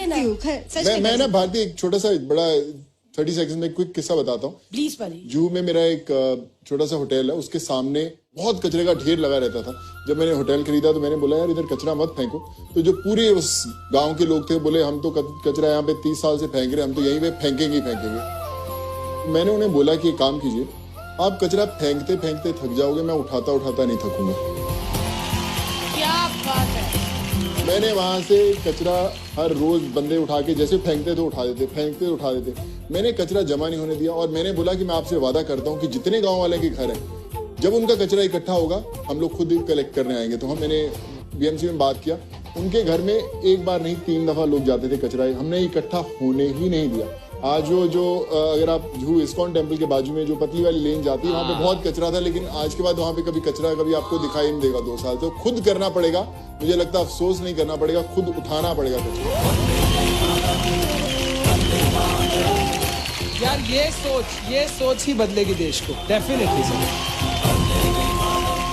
लेना। मैं ना भारती एक छोटा सा बड़ा 30 सेकंड में क्विक किस्सा बताता हूँ। प्लीज पाजी। जूहू में मेरा एक छोटा सा होटल है, उसके सामने बहुत कचरे का ढेर लगा रहता था। जब मैंने होटल खरीदा तो मैंने बोला यार इधर कचरा मत फेंको, तो जो पूरे उस गांव के लोग थे बोले हम तो कचरा यहाँ पे 30 साल से फेंक रहे, हम तो यहीं पे फेंकेंगे ही फेंकेंगे। मैंने उन्हें बोला कि एक काम कीजिए, आप कचरा फेंकते फेंकते थक जाओगे, मैं उठाता उठाता नहीं थकूंगा। क्या बात है। मैंने वहां से कचरा हर रोज बंदे उठा के जैसे फेंकते थे उठा देते, फेंकते उठा देते। मैंने कचरा जमा नहीं होने दिया और मैंने बोला कि मैं आपसे वादा करता हूँ कि जितने गांव वाले के घर हैं, जब उनका कचरा इकट्ठा होगा हम लोग खुद ही कलेक्ट करने आएंगे। तो मैंने बीएमसी में बात किया, उनके घर में एक बार नहीं 3 दफा लोग जाते थे कचरा, हमने इकट्ठा होने ही नहीं दिया। आज जो अगर आप जूहू इस्कॉन टेम्पल के बाजू में जो पतली वाली लेन जाती है वहां पे बहुत कचरा था, लेकिन आज के बाद वहां पे कभी कचरा कभी आपको दिखाई नहीं देगा 2 साल। तो खुद करना पड़ेगा, मुझे लगता है अफसोस नहीं करना पड़ेगा, खुद उठाना पड़ेगा कचरा। यार ये सोच ही बदलेगी देश को, डेफिनेटली सर।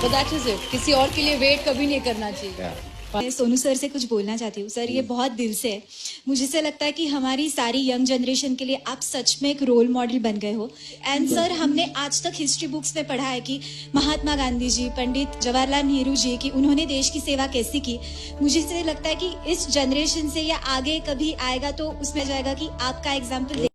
तो दैट इज इट, किसी और के लिए वेट कभी नहीं करना चाहिए। मैं सोनू सर से कुछ बोलना चाहती हूँ। सर ये बहुत दिल से है, मुझे से लगता है कि हमारी सारी यंग जनरेशन के लिए आप सच में एक रोल मॉडल बन गए हो। एंड सर हमने आज तक हिस्ट्री बुक्स में पढ़ा है कि महात्मा गांधी जी, पंडित जवाहरलाल नेहरू जी, कि उन्होंने देश की सेवा कैसी की। मुझे से लगता है कि इस जनरेशन से या आगे कभी आएगा तो उसमें जाएगा कि आपका एग्जाम्पल।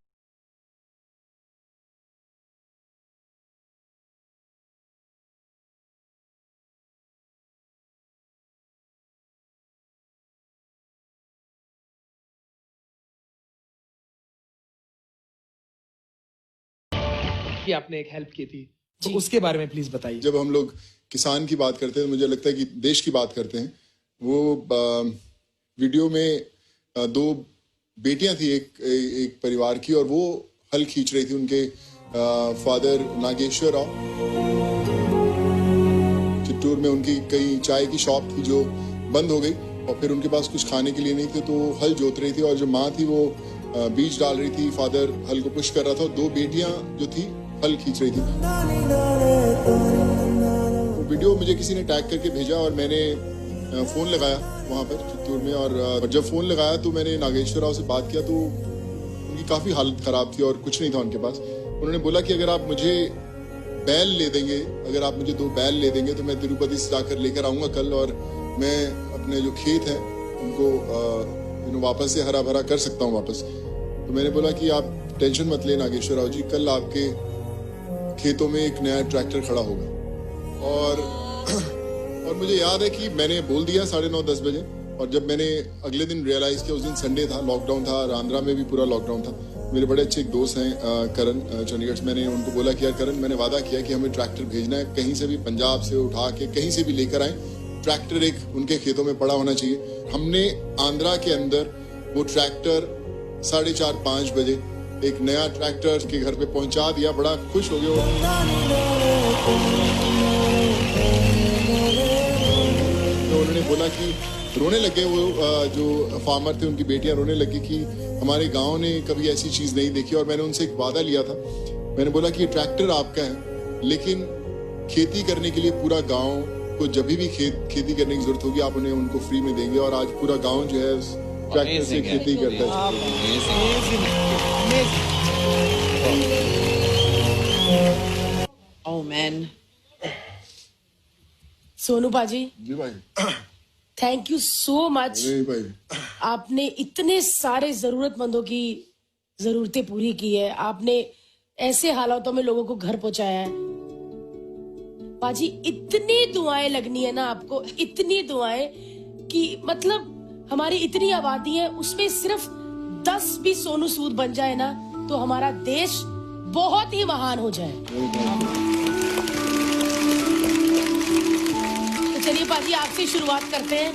कि आपने एक हेल्प की थी, तो उसके बारे में प्लीज बताइए। जब हम लोग किसान की बात करते हैं तो मुझे लगता है कि देश की बात करते हैं। वो वीडियो में 2 बेटियां थी एक परिवार की, और वो हल खींच रही थी। उनके फादर नागेश्वर राव, चित्तूर में उनकी कई चाय की शॉप थी जो बंद हो गई, और फिर उनके पास कुछ खाने के लिए नहीं थे तो हल जोत रही थी, और जो माँ थी वो बीज डाल रही थी, फादर हल को पुश कर रहा था, और 2 बेटियां जो थी हल खींच रही थी। तो वीडियो मुझे किसी ने टैग करके भेजा और मैंने फोन लगाया वहां पर चित्तूर में, और जब फोन लगाया तो मैंने नागेश्वर राव से बात किया तो उनकी काफी हालत खराब थी और कुछ नहीं था उनके पास। उन्होंने बोला कि अगर आप मुझे बैल ले देंगे, अगर आप मुझे 2 बैल ले देंगे तो मैं तिरुपति से जाकर लेकर आऊंगा कल, और मैं अपने जो खेत हैं उनको वापस से हरा भरा कर सकता हूँ वापस। तो मैंने बोला कि आप टेंशन मत लें नागेश्वर राव जी, कल आपके खेतों में एक नया ट्रैक्टर खड़ा होगा। और मुझे याद है कि मैंने बोल दिया 9:30-10 बजे, और जब मैंने अगले दिन रियलाइज किया, उस दिन संडे था, लॉकडाउन था, आंध्रा में भी पूरा लॉकडाउन था। मेरे बड़े अच्छे एक दोस्त हैं करण चंडीगढ़ से, मैंने उनको बोला कि यार करण, मैंने वादा किया कि हमें ट्रैक्टर भेजना है, कहीं से भी पंजाब से उठा के कहीं से भी लेकर आए, ट्रैक्टर एक उनके खेतों में पड़ा होना चाहिए। हमने आंध्रा के अंदर वो ट्रैक्टर 4:30-5 बजे एक नया ट्रैक्टर के घर पे पहुंचा दिया। बड़ा खुश हो गया। तो उन्होंने बोला कि रोने लगे, वो जो फार्मर थे उनकी बेटियां रोने लगी कि हमारे गांव ने कभी ऐसी चीज नहीं देखी। और मैंने उनसे एक वादा लिया था, मैंने बोला कि ये ट्रैक्टर आपका है, लेकिन खेती करने के लिए पूरा गांव को जब भी खेती करने की जरूरत होगी आप उन्हें उनको फ्री में देंगे। और आज पूरा गांव जो है ट्रैक्टर से खेती करता है। ओह मैन, सोनू पाजी जी भाई, थैंक यू सो मच। भाई, आपने इतने सारे जरूरतमंदों की जरूरतें पूरी की है, आपने ऐसे हालातों में लोगों को घर पहुंचाया है। पाजी इतनी दुआएं लगनी है ना आपको, इतनी दुआएं कि मतलब हमारी इतनी आबादी है, उसमें सिर्फ 10 भी सोनू सूद बन जाए ना तो हमारा देश बहुत ही महान हो जाए। तो चलिए पाजी आपसे शुरुआत करते हैं।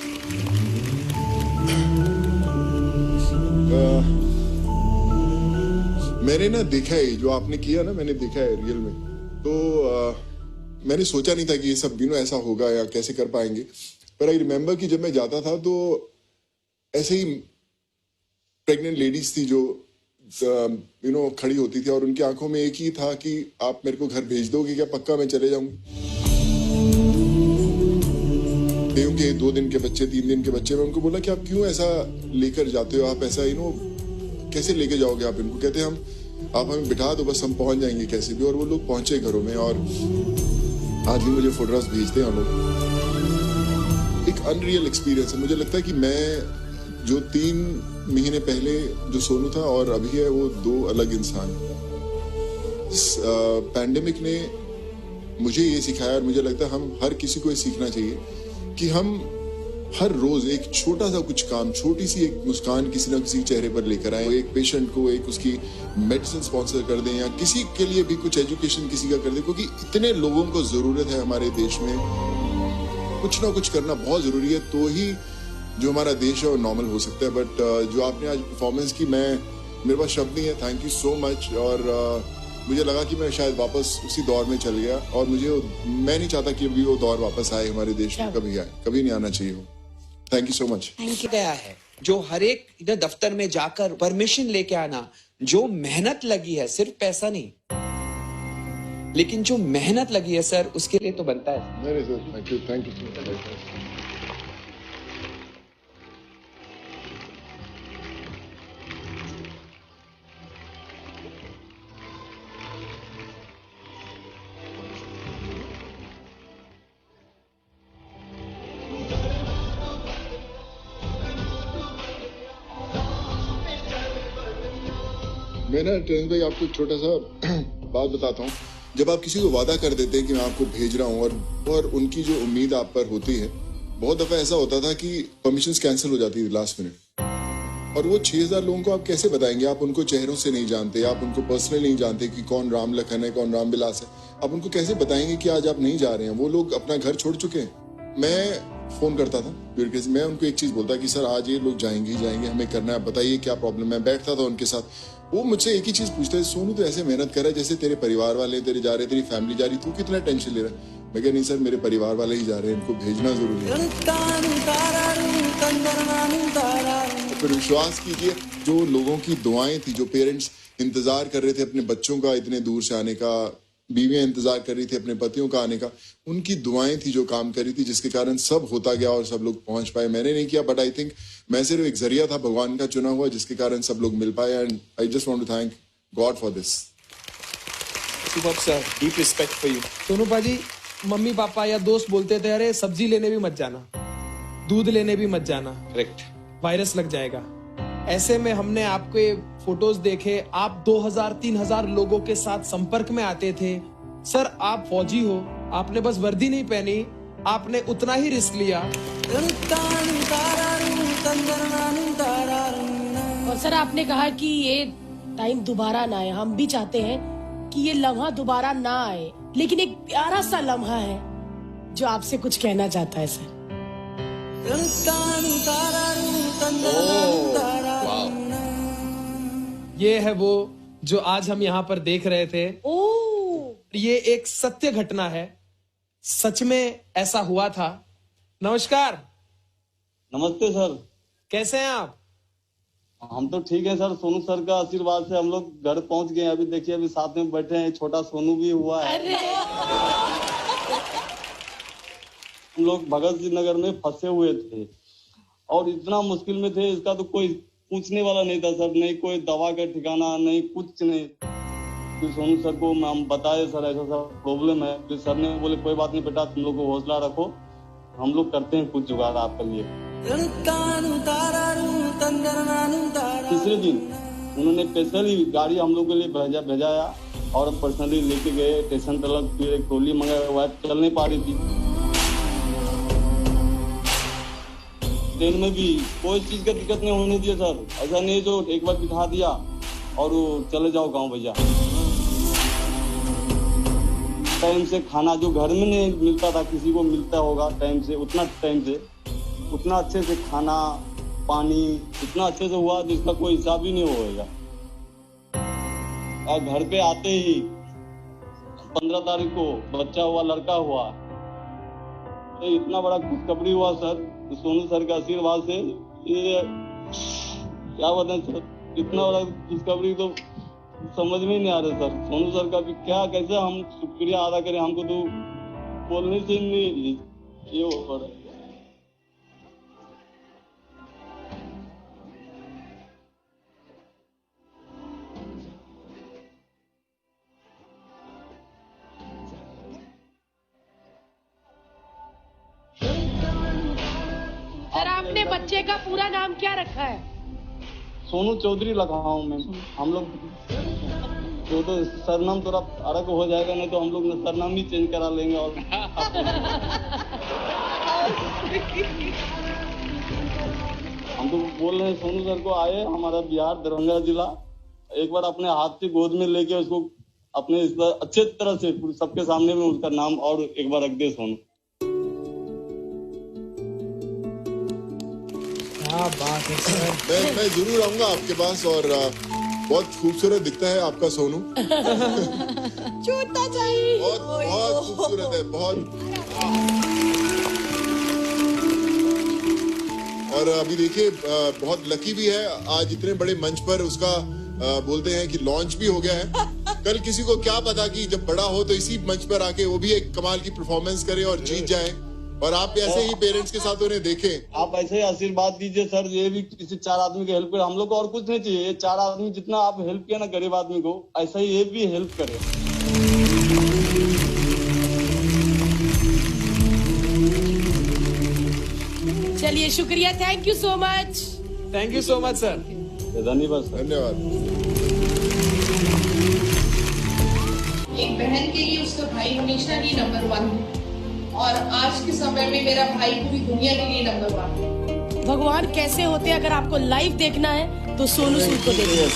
मैंने ना देखा है जो आपने किया ना, मैंने देखा है रियल में। तो मैंने सोचा नहीं था कि ये सब ऐसा होगा या कैसे कर पाएंगे, पर आई रिमेम्बर कि जब मैं जाता था तो ऐसे ही प्रेग्नेंट लेडीज थी जो खड़ी होती थी, और उनकी आंखों में एक ही था कि आप मेरे को घर भेज दोगे क्या, पक्का मैं चले जाऊंगी। थे उनके 2 दिन के बच्चे, 3 दिन के बच्चे। मैं उनको बोला कि आप क्यों ऐसा लेकर जाते हो, आप ऐसा कैसे लेके जाओगे आप इनको? कहते हम आप हमें बिठा दो, बस हम पहुंच जाएंगे कैसे भी। और वो लोग पहुंचे घरों में और आज भी मुझे फोटोग्राफ्स भेजते हैं लोग। एक अनरियल एक्सपीरियंस है। मुझे लगता है कि मैं जो 3 महीने पहले जो सोनू था और अभी है वो 2 अलग इंसान। इस पैंडेमिक ने मुझे ये सिखाया और मुझे लगता है हम हर किसी को ये सीखना चाहिए कि हम हर रोज एक छोटा सा कुछ काम, छोटी सी एक मुस्कान किसी ना किसी चेहरे पर लेकर आए। एक पेशेंट को एक उसकी मेडिसिन स्पॉन्सर कर दें या किसी के लिए भी कुछ एजुकेशन किसी का कर दें, क्योंकि इतने लोगों को जरूरत है हमारे देश में। कुछ ना कुछ करना बहुत जरूरी है, तो ही जो हमारा देश है वो नॉर्मल हो सकता है। बट जो आपने आज परफॉर्मेंस की, मेरे पास शब्द नहीं है। Thank you so much. और मुझे लगा कि मैं शायद वापस उसी दौर में चल गया और मैं नहीं चाहता कि अभी वो दौर वापस आए हमारे देश में, कभी आए, कभी नहीं आना चाहिए वो। Thank you so much. गया है जो हर एक दफ्तर में जाकर परमिशन लेके आना, जो मेहनत लगी है, सिर्फ पैसा नहीं, लेकिन जो मेहनत लगी है सर, उसके लिए तो बनता है। नहीं सर, थैंक यू। मैं ना ट्रेन भाई आपको एक छोटा सा बात बताता हूँ। जब आप किसी को वादा कर देते हैं कि मैं आपको भेज रहा हूँ और उनकी जो उम्मीद आप पर होती है, बहुत दफा ऐसा होता था कि परमिशंस कैंसिल हो जाती थी लास्ट मिनट। और वो 6000 लोगों को आप कैसे बताएंगे? आप उनको चेहरों से नहीं जानते, आप उनको पर्सनली नहीं जानते कि कौन राम लखन है, कौन राम विलास है। आप उनको कैसे बताएंगे कि आज आप नहीं जा रहे हैं? वो लोग अपना घर छोड़ चुके हैं। मैं फोन करता था, मैं उनको एक चीज बोलता कि सर आज ये लोग जाएंगे ही जाएंगे, हमें करना है, बताइए क्या प्रॉब्लम है। बैठता था उनके साथ, वो मुझसे एक ही चीज पूछते थे, सोनू तो ऐसे मेहनत कर रहा है जैसे तेरे परिवार वाले तेरे जा रहे, तेरी फैमिली जा रही, तू कितना टेंशन ले रहा है? मैं कहा नहीं सर, मेरे परिवार वाले ही जा रहे हैं, इनको भेजना जरूरी है। तो फिर विश्वास कीजिए, जो लोगों की दुआएं थी, जो पेरेंट्स इंतजार कर रहे थे अपने बच्चों का इतने दूर से आने का, बीवियां इंतजार कर रही थी अपने पतियों का आने का, उनकी दुआएं थी जो काम कर रही थी, जिसके कारण सब होता गया और सब लोग पहुंच पाए। मैंने नहीं किया, बट आई थिंक मैं सिर्फ एक जरिया था भगवान का चुना हुआ, जिसके कारण सब लोग मिल पाए। And I just want to thank God for this. Super sir, deep respect for you. Sonu paaji, mummy पापा या दोस्त बोलते थे अरे सब्जी लेने भी मत जाना, दूध लेने भी मत जाना, करेक्ट, वायरस लग जाएगा। ऐसे में हमने आपके फोटोज देखे, आप 2000-3000 लोगों के साथ संपर्क में आते थे। सर आप फौजी हो, आपने बस वर्दी नहीं पहनी, आपने उतना ही रिस्क लिया। और सर आपने कहा कि ये टाइम दोबारा ना आए। हम भी चाहते हैं कि ये लम्हा दोबारा ना आए, लेकिन एक प्यारा सा लम्हा है जो आपसे कुछ कहना चाहता है सर। ये है वो जो आज हम यहाँ पर देख रहे थे। ये एक सत्य घटना है, सच में ऐसा हुआ था। नमस्कार। नमस्ते सर, कैसे हैं आप? हम तो ठीक है सर। सोनू सर का आशीर्वाद से हम लोग घर पहुंच गए। अभी देखिए, अभी साथ में बैठे हैं, छोटा सोनू भी हुआ है। हम लोग भगत सिंह नगर में फंसे हुए थे और इतना मुश्किल में थे, इसका तो कोई पूछने वाला नहीं था सर। नहीं कोई दवा का ठिकाना, नहीं कुछ नहीं। तो सोनू सर को हम बताए सर ऐसा सा प्रॉब्लम है। तो सर ने बोले कोई बात नहीं बेटा, तुम लोग को हौसला रखो, हम लोग करते हैं कुछ जुगाड़ आपके लिए। तीसरे दिन उन्होंने स्पेशली गाड़ी हम लोग के लिए भेजाया और हम पर्सनली लेके गए स्टेशन तक। फिर एक ट्रॉली मंगाया हुआ, चल नहीं पा रही थी। ट्रेन में भी कोई चीज का दिक्कत नहीं होने दिया सर। ऐसा नहीं जो एक बार बिठा दिया और चले जाओ गाँव भैया। टाइम से खाना जो घर में नहीं मिलता था, किसी को मिलता होगा टाइम से, उतना अच्छे से खाना पानी इतना अच्छे से हुआ जिसका कोई हिसाब ही नहीं होगा। और घर पे आते ही 15 तारीख को बच्चा हुआ, लड़का हुआ, तो इतना बड़ा खुशखबरी हुआ सर सोनू सर के आशीर्वाद से। ये क्या बताएं सर, इतना बड़ा खुशखबरी तो समझ में नहीं आ रहा सर। सोनू सर का भी क्या, कैसे हम शुक्रिया अदा करें, हमको तो बोलने से नहीं ये हो रहा है। अपने बच्चे का पूरा नाम क्या रखा है? सोनू चौधरी लगा हूँ मैं। हम लोग तो सरनाम थोड़ा अलग हो जाएगा, नहीं तो हम लोग सरनाम ही चेंज करा लेंगे। और हम तो बोल रहे हैं सोनू सर को, आए हमारा बिहार दरभंगा जिला, एक बार अपने हाथ से गोद में लेके उसको अपने अच्छे तरह से सबके सामने में उसका नाम और एक बार रख दे सोनू। क्या बात है सर। मैं जरूर आऊंगा आपके पास, और बहुत खूबसूरत दिखता है आपका सोनू। छूटना चाहिए। बहुत खूबसूरत है, बहुत। और अभी देखिए बहुत लकी भी है, आज इतने बड़े मंच पर उसका बोलते हैं कि लॉन्च भी हो गया है। कल किसी को क्या पता कि जब बड़ा हो तो इसी मंच पर आके वो भी एक कमाल की परफॉर्मेंस करे और जीत जाए, और आप ऐसे ही पेरेंट्स के साथ उन्हें देखें। आप ऐसे ही आशीर्वाद दीजिए सर, ये भी किसी 4 आदमी की हेल्प करे। हम लोग को और कुछ नहीं चाहिए, ये 4 आदमी जितना आप हेल्प किया ना गरीब आदमी को, ऐसा ही ये भी हेल्प करे। चलिए शुक्रिया, thank you so much. Thank you so much sir. धन्यवाद सर। धन्यवाद। एक बहन के लिए उसका भाई हमेशा ही नंबर 1 है, और आज के समय में मेरा भाई पूरी दुनिया के लिए नंबर 1 है। भगवान कैसे होते हैं, अगर आपको लाइव देखना है तो सोनू सूद को देखिए।